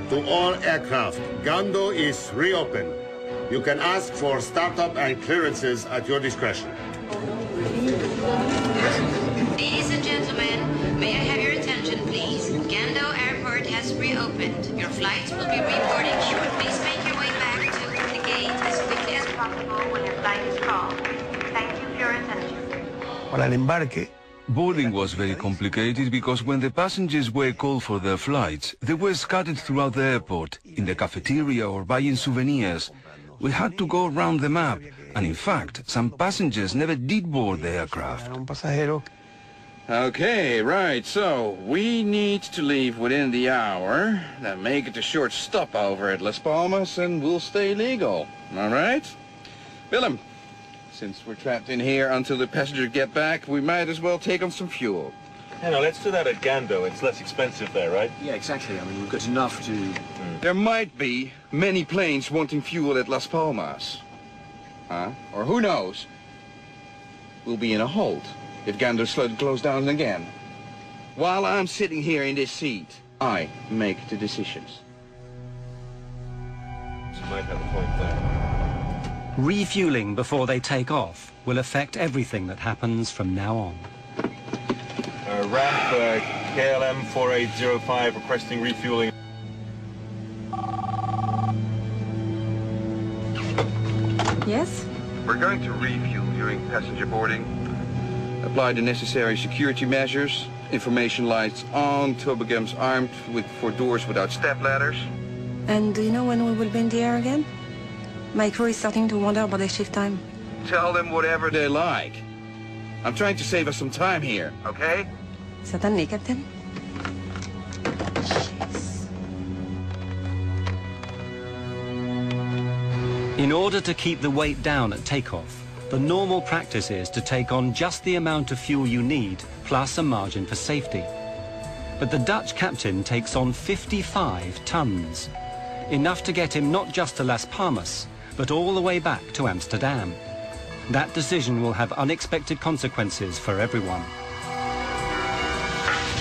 To all aircraft, Gando is reopened. You can ask for startup and clearances at your discretion. Ladies and gentlemen, may I have your attention, please? Gando Airport has reopened. Your flights will be reporting shortly. Please make your way back to the gate as quickly as possible when your flight is called. Thank you for your attention. Para el embarque, Boarding was very complicated because when the passengers were called for their flights, they were scattered throughout the airport, in the cafeteria or buying souvenirs. We had to go around the map, and in fact, some passengers never did board the aircraft. un pasajero. Okay, right, so we need to leave within the hour, then make it a short stopover at Las Palmas, and we'll stay legal. All right? Willem, since we're trapped in here until the passengers get back, we might as well take on some fuel. Yeah, no, let's do that at Gando. It's less expensive there, right? Yeah, exactly. I mean, we've got enough to... There might be many planes wanting fuel at Las Palmas. Huh? Or who knows? We'll be in a hold if Gando's slow to close down again. While I'm sitting here in this seat, I make the decisions. You might have a point there. Refueling before they take off will affect everything that happens from now on. Ramp KLM 4805 requesting refueling. Yes? We're going to refuel during passenger boarding. Apply the necessary security measures. Information lights on, toboggans armed for doors without step ladders. And do you know when we will be in the air again? My crew is starting to wonder about their shift time. Tell them whatever they like. I'm trying to save us some time here, okay? Certainly, Captain. In order to keep the weight down at takeoff, the normal practice is to take on just the amount of fuel you need, plus a margin for safety. But the Dutch captain takes on 55 tons, enough to get him not just to Las Palmas, but all the way back to Amsterdam. That decision will have unexpected consequences for everyone.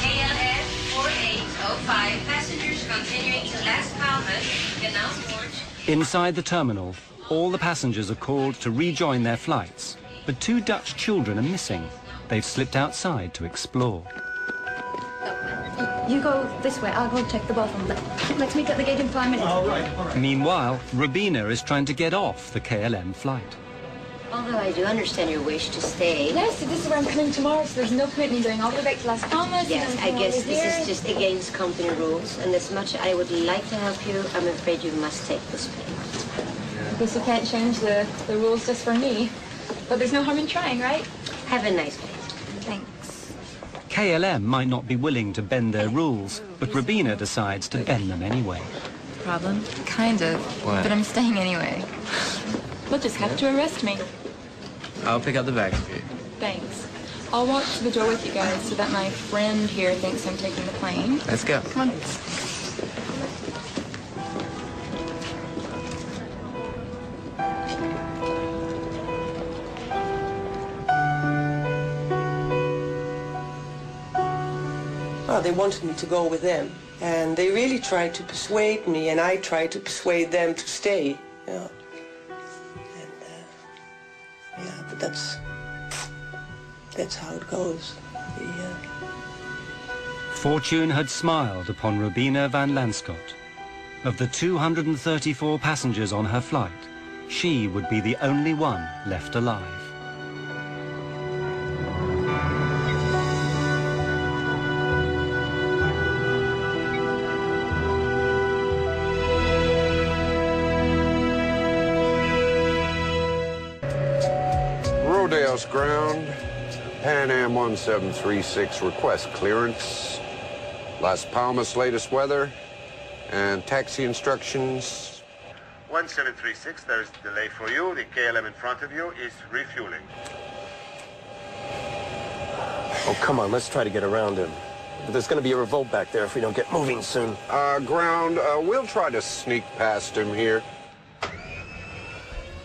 KLM 4805, passengers continuing to Las Palmas, Canal Port. Inside the terminal, all the passengers are called to rejoin their flights, but 2 Dutch children are missing. They've slipped outside to explore. You go this way, I'll go check the bottom. Let's meet at the gate in 5 minutes. All right. Meanwhile, Rubina is trying to get off the KLM flight. Although I do understand your wish to stay. Yes, so this is where I'm coming tomorrow, so there's no point in me going all the way back to Las Palmas. Yes, I guess this is just against company rules, and as much as I would like to help you, I'm afraid you must take this plane. I guess you can't change the rules just for me. But there's no harm in trying, right? Have a nice day. Thanks. KLM might not be willing to bend their rules, but Rubina decides to bend them anyway. Problem? Kind of. What? But I'm staying anyway. They'll just have to arrest me. I'll pick up the bags for you. Thanks. I'll walk to the door with you guys so that my friend here thinks I'm taking the plane. Let's go. Come on. Well, they wanted me to go with them, and they really tried to persuade me, and I tried to persuade them to stay. You know. And yeah, but that's how it goes. Fortune had smiled upon Rubina van Lanschot. Of the 234 passengers on her flight, she would be the only one left alive. Rodeos ground, Pan Am 1736 request clearance, Las Palmas latest weather, and taxi instructions. 1736, there's a delay for you. The KLM in front of you is refueling. Oh, come on, let's try to get around him. But there's going to be a revolt back there if we don't get moving soon. Ground, we'll try to sneak past him here.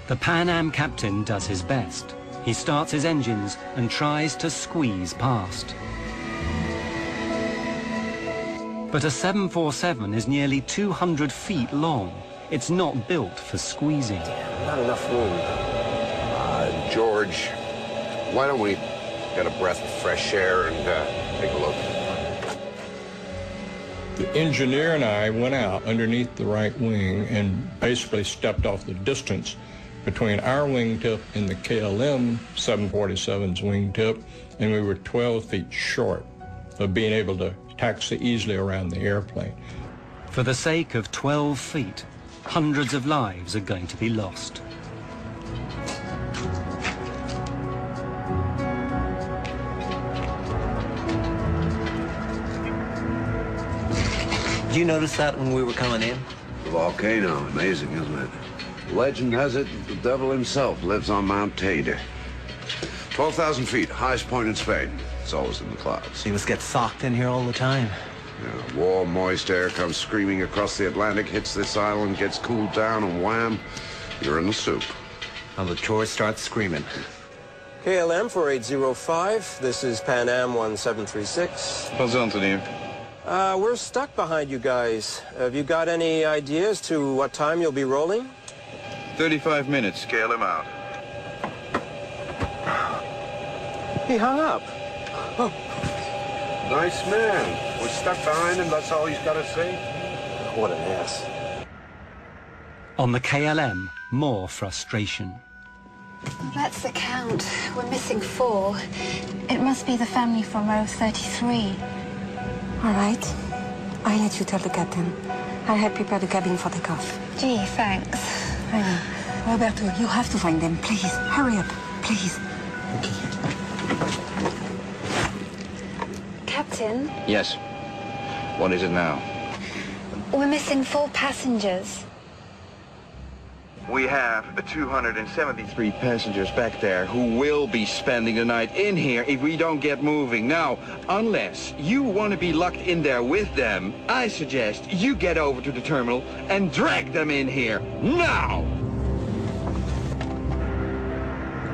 The Pan Am captain does his best. He starts his engines and tries to squeeze past. But a 747 is nearly 200 feet long. It's not built for squeezing. Not enough room. George, why don't we get a breath of fresh air and take a look? The engineer and I went out underneath the right wing and basically stepped off the distance between our wingtip and the KLM 747's wingtip, and we were 12 feet short of being able to taxi easily around the airplane. For the sake of 12 feet, hundreds of lives are going to be lost. Did you notice that when we were coming in? The volcano, amazing, isn't it? Legend has it the devil himself lives on Mount Teide. 12,000 feet, highest point in Spain. It's always in the clouds. So you must get socked in here all the time. Yeah, warm, moist air comes screaming across the Atlantic, hits this island, gets cooled down, and wham, you're in the soup. Now the tourists start screaming. KLM 4805, this is Pan Am 1736. What's on to you? We're stuck behind you guys. Have you got any ideas to what time you'll be rolling? 35 minutes. KLM out. He hung up. Oh. Nice man. We're stuck behind him, that's all he's got to say. What an ass. On the KLM, more frustration. That's the count. We're missing 4. It must be the family from row 33. All right. I'll let you tell the captain. I had prepared the cabin for the cuff. Gee, thanks. I know. Roberto, you have to find them. Please, hurry up. Please. Captain, Yes. What is it now? we're missing 4 passengers. We have 273 passengers back there who will be spending the night in here if we don't get moving. Now, unless you want to be locked in there with them, I suggest you get over to the terminal and drag them in here now!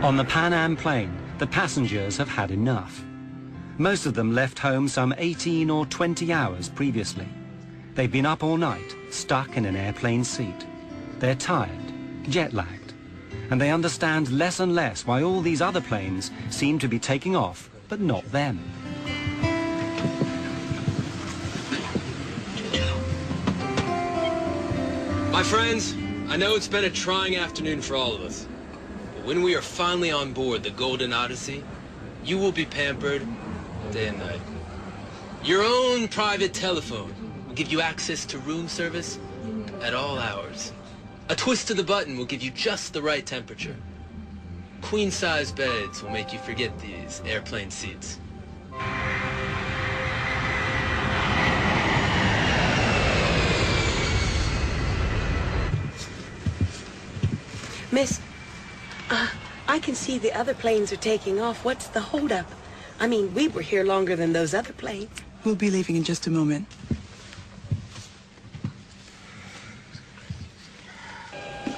On the Pan Am plane, the passengers have had enough. Most of them left home some 18 or 20 hours previously. They've been up all night, stuck in an airplane seat. They're tired, jet-lagged, and they understand less and less why all these other planes seem to be taking off, but not them. My friends, I know it's been a trying afternoon for all of us. But when we are finally on board the Golden Odyssey, you will be pampered day and night. Your own private telephone will give you access to room service at all hours. A twist of the button will give you just the right temperature. Queen-size beds will make you forget these airplane seats. Miss, I can see the other planes are taking off. What's the holdup? I mean, we were here longer than those other planes. We'll be leaving in just a moment.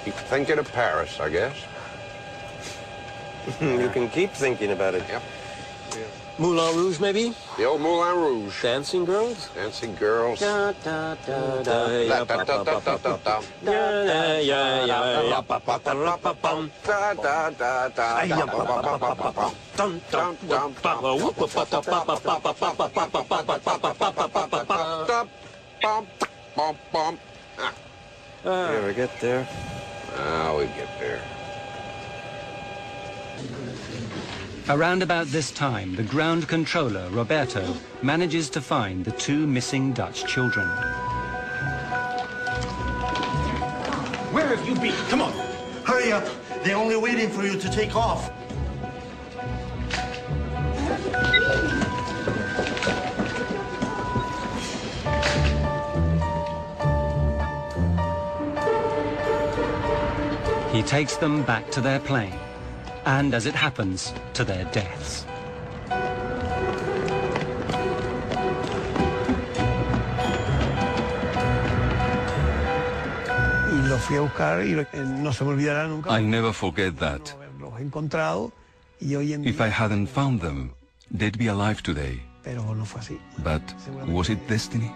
Keep thinking of Paris, I guess. You can keep thinking about it. Yep. Moulin Rouge, maybe? The old Moulin Rouge. Dancing girls? Dancing girls. Da, da, da, da, ya, pa, pa, pa, pa, pa, pa. Da, ya, ya, ya, pa, pa, pa, pa, pa, pum. Da, da, da, da, Ya, da, pa, pa, pa, pa, pa. Dum, dum, dum, pa, whoop, pa, pa, pa, pa, pa, pa, pa, pa, pa, pa, pa, pa, pa, pa, pa, pa, pa, pa. You ever get there? We get there. Around about this time, the ground controller, Roberto, manages to find the 2 missing Dutch children. Where have you been? Come on, hurry up. They're only waiting for you to take off. He takes them back to their plane, and as it happens, to their deaths. I'll never forget that. If I hadn't found them, they'd be alive today. But was it destiny?